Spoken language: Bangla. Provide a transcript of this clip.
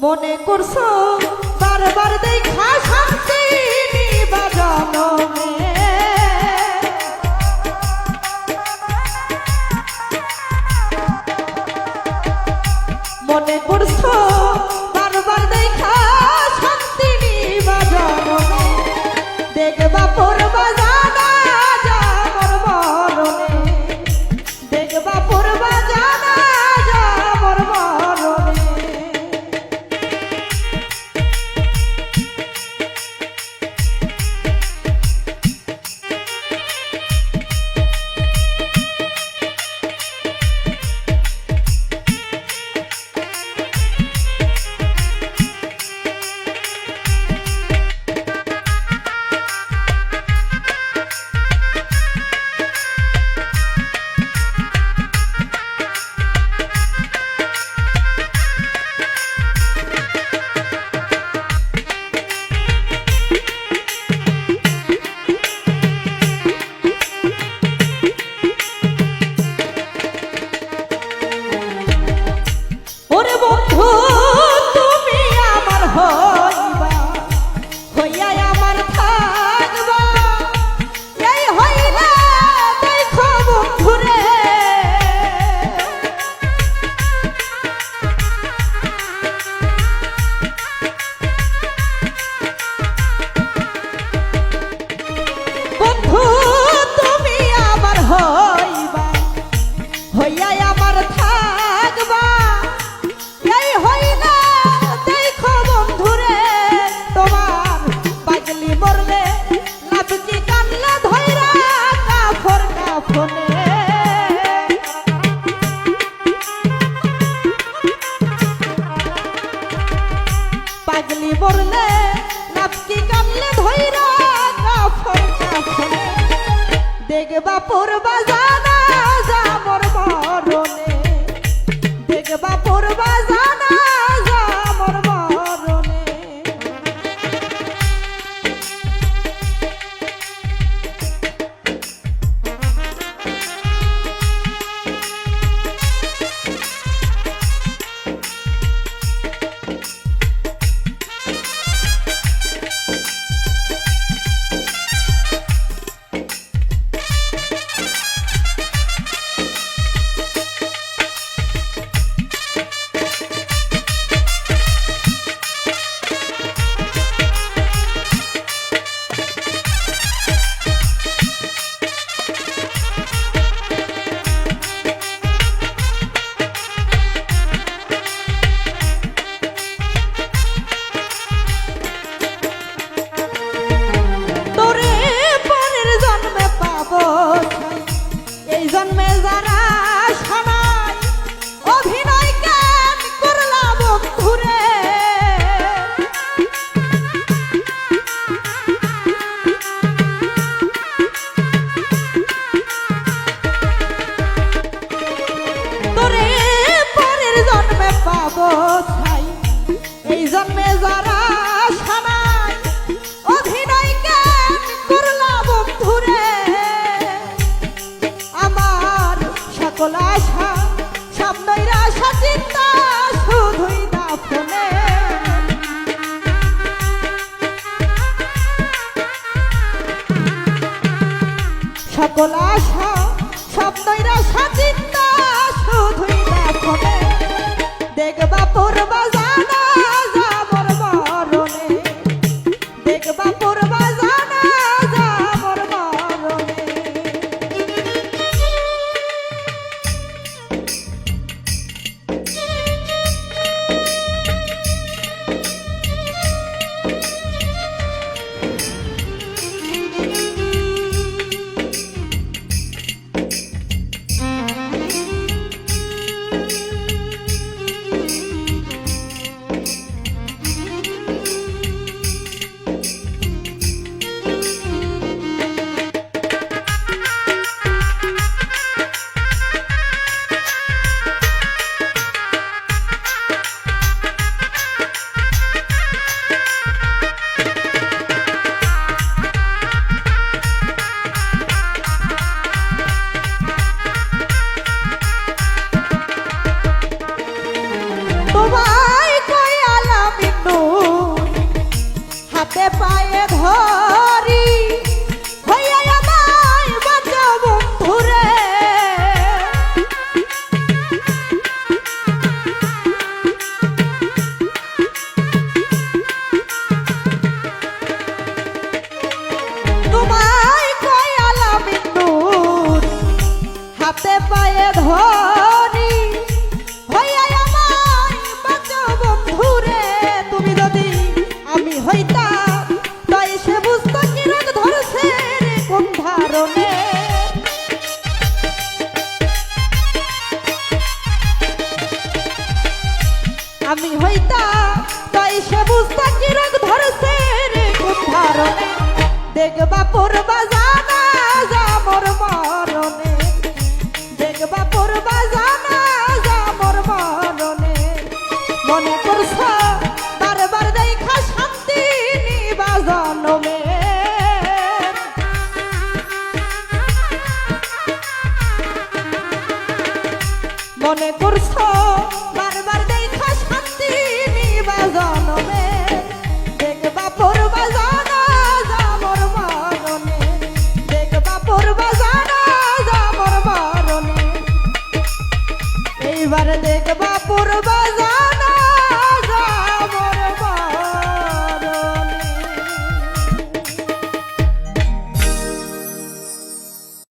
মনে করছো বারবার দেখা শান্তি নিবা জনমে মনে করছো বারবার দেখা শান্তি নিবা জনমে দেখবা পড়বা জানা যা মোর মরণে দেখবা পড়বা জানা যা মোর মরণে পাগলি মরলে নাপকি কামলে ধইরা কাফর কাফনে দেখবা পড়বা জানা যা মোর মরণে দেখবা পড়বা জানা যা মোর মরণে জন্মে যারা শোনায় অভিনয় কেন করলা বন্ধুরে তোরে পরের জন্মে পাবো ছাই এই জন্মে যারা শোনায় অভিনয় কেন করলা বন্ধুরে সকল আশা সব নৈরাশা চিন্তা শুধুই দাফনে সকল আশা সব নৈরাশা চিন্তা শুধুই দাফনে দেখবা পড়বা জানা যা মোর মরণে দেখবা পড়বা জানা যা মোর মরণে দেখবা পূর্বা জানা যা মোর